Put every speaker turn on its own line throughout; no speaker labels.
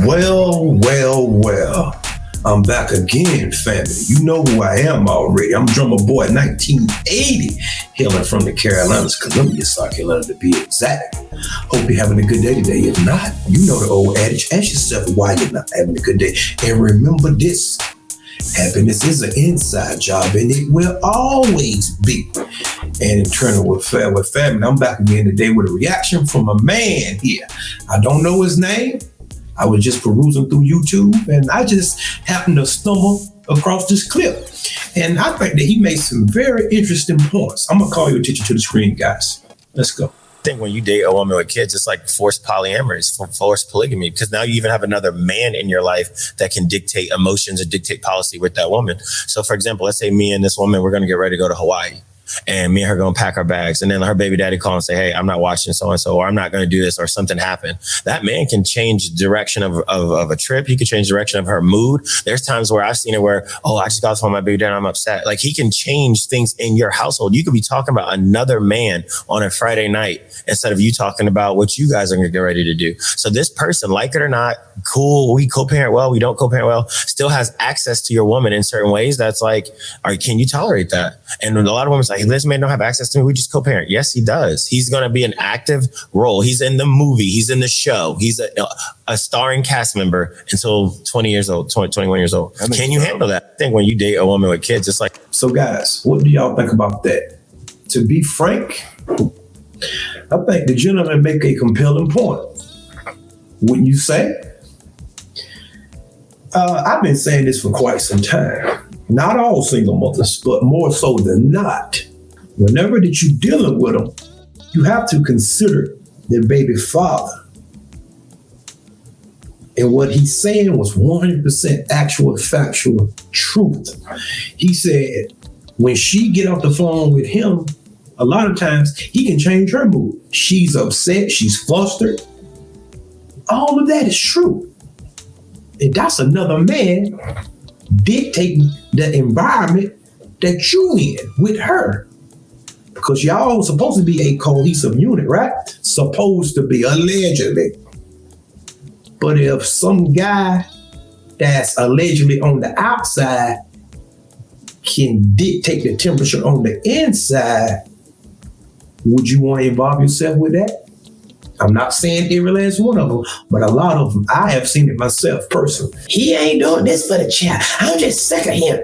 Well. I'm back again, family. You know who I am already. I'm Drummer Boy 1980, hailing from the Carolinas, Columbia, South Carolina to be exact. Hope you're having a good day today. If not, you know the old adage. Ask yourself why you're not having a good day. And remember this, happiness is an inside job and it will always be. And in turn with family, I'm back again today with a reaction from a man here. I don't know his name. I was just perusing through YouTube and I just happened to stumble across this clip. And I think that he made some very interesting points. I'm gonna call your attention to the screen, guys. Let's go.
I think when you date a woman with kids, it's like forced polyamorous, forced polygamy, because now you even have another man in your life that can dictate emotions and dictate policy with that woman. So for example, let's say me and this woman, we're gonna get ready to go to Hawaii. And me and her gonna pack our bags, and then her baby daddy call and say, "Hey, I'm not watching so and so, or I'm not gonna do this, or something happened." That man can change direction of a trip. He can change direction of her mood. There's times where I've seen it where, I just got from my baby daddy, I'm upset. Like he can change things in your household. You could be talking about another man on a Friday night instead of you talking about what you guys are gonna get ready to do. So this person, like it or not, cool, we co-parent well, we don't co-parent well, still has access to your woman in certain ways. That's like, can you tolerate that? And a lot of women's like, this man don't have access to me, we just co-parent. Yes, he does. He's going to be an active role. He's in the movie. He's in the show. He's a starring cast member until 21 years old. Can you handle that? I think when you date a woman with kids, it's like...
So guys, what do y'all think about that? To be frank, I think the gentleman make a compelling point. Wouldn't you say? I've been saying this for quite some time. Not all single mothers, but more so than not. Whenever that you're dealing with them, you have to consider their baby father. And what he's saying was 100% actual, factual truth. He said, when she get off the phone with him, a lot of times he can change her mood. She's upset, she's flustered. All of that is true. And that's another man dictating the environment that you in with her. Because y'all supposed to be a cohesive unit, right? Supposed to be, allegedly. But if some guy that's allegedly on the outside can dictate the temperature on the inside, would you want to involve yourself with that? I'm not saying every last one of them, but a lot of them, I have seen it myself personally. He ain't doing this for the child. I'm just sick of him.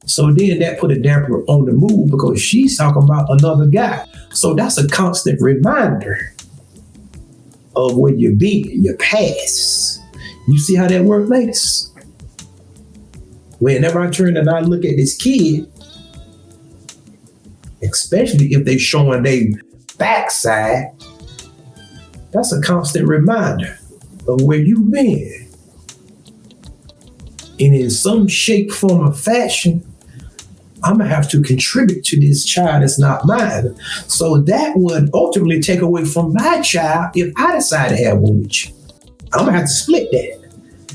So then that put a damper on the mood because she's talking about another guy. So that's a constant reminder of where you've been, your past. You see how that works, ladies? Whenever I turn and I look at this kid, especially if they showing their backside, that's a constant reminder of where you've been. And in some shape, form, or fashion, I'm gonna have to contribute to this child that's not mine. So that would ultimately take away from my child if I decide to have one with you. I'm gonna have to split that.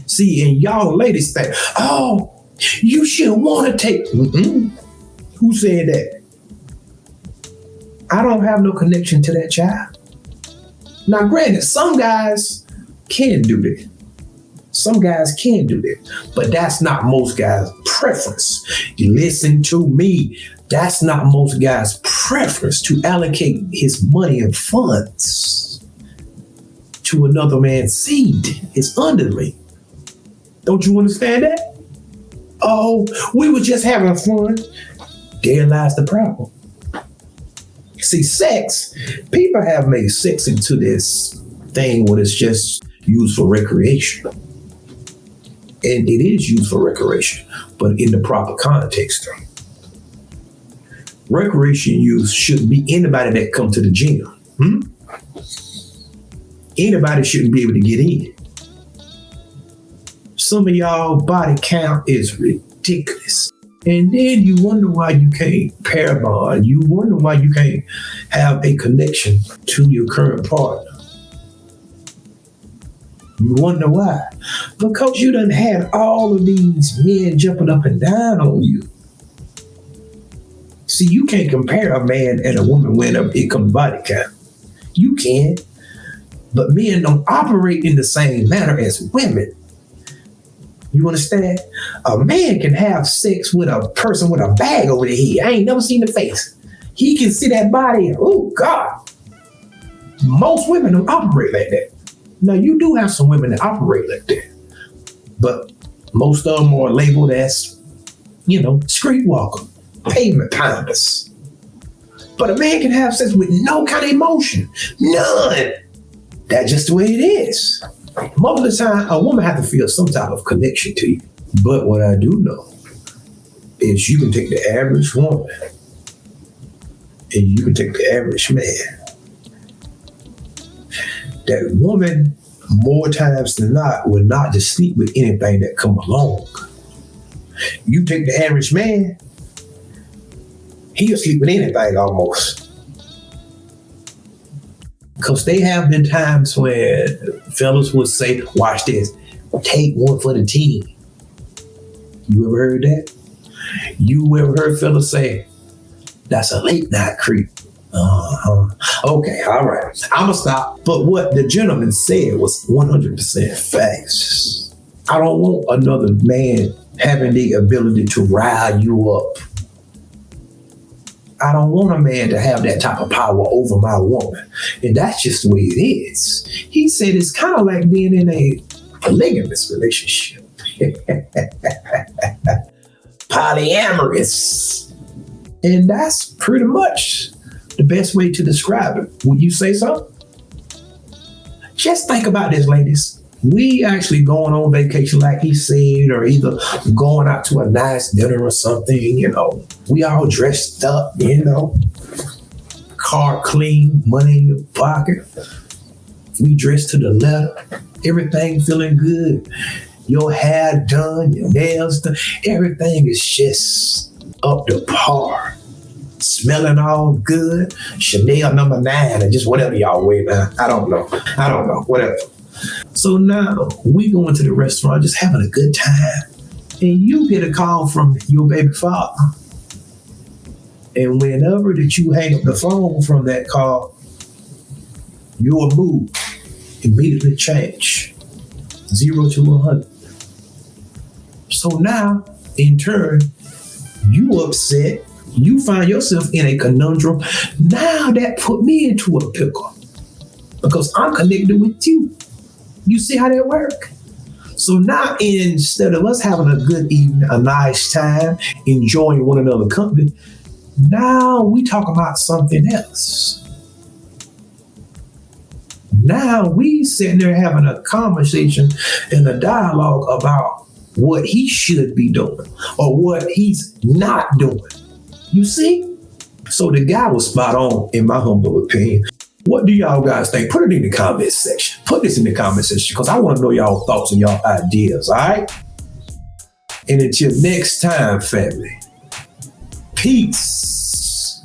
See, and y'all ladies think, you should wanna take, Who said that? I don't have no connection to that child. Now, granted, some guys can do that. Some guys can do that, but that's not most guys' preference. You listen to me. That's not most guys' preference to allocate his money and funds to another man's seed, his underling. Don't you understand that? We were just having fun. There lies the problem. See, sex, people have made sex into this thing where it's just used for recreation. And it is used for recreation, but in the proper context. Recreation use shouldn't be anybody that come to the gym. Anybody shouldn't be able to get in. Some of y'all body count is ridiculous. And then you wonder why you can't pair bond. You wonder why you can't have a connection to your current partner. You wonder why. Because you done had all of these men jumping up and down on you. See, you can't compare a man and a woman when it comes body count. You can. But men don't operate in the same manner as women. You understand? A man can have sex with a person with a bag over the head. I ain't never seen the face. He can see that body and, oh, God. Most women don't operate like that. Now, you do have some women that operate like that. But most of them are labeled as, streetwalker, pavement pounders. But a man can have sex with no kind of emotion. None. That's just the way it is. Most of the time, a woman has to feel some type of connection to you. But what I do know is you can take the average woman and you can take the average man. That woman, more times than not, will not just sleep with anything that come along. You take the average man, he'll sleep with anything almost. Because they have been times where fellas would say, watch this, take one for the team. You ever heard that? You ever heard fellas say, that's a late night creep? Okay, all right. I'm going to stop. But what the gentleman said was 100% facts. I don't want another man having the ability to rile you up. I don't want a man to have that type of power over my woman. And that's just the way it is. He said it's kind of like being in a polygamous relationship. Polyamorous. And that's pretty much the best way to describe it. Would you say so? Just think about this, ladies. We actually going on vacation, like he said, or either going out to a nice dinner or something, We all dressed up, car clean, money in your pocket. We dressed to the letter. Everything feeling good. Your hair done, your nails done. Everything is just up to par. Smelling all good. Chanel number 9 or just whatever y'all wear now. I don't know. Whatever. So now we going to the restaurant just having a good time. And you get a call from your baby father. And whenever that you hang up the phone from that call, your mood immediately change. 0 to 100. So now, in turn, you upset. You find yourself in a conundrum. Now that put me into a pickle because I'm connected with you. You see how that works? So now instead of us having a good evening, a nice time, enjoying one another's company, now we talk about something else. Now we sitting there having a conversation and a dialogue about what he should be doing or what he's not doing. You see? So the guy was spot on, in my humble opinion. What do y'all guys think? Put it in the comment section. Put this in the comment section because I want to know y'all thoughts and y'all ideas, all right? And until next time, family, peace.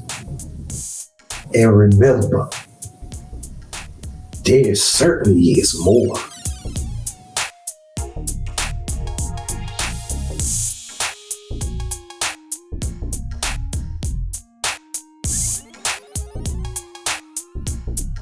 And remember, there certainly is more.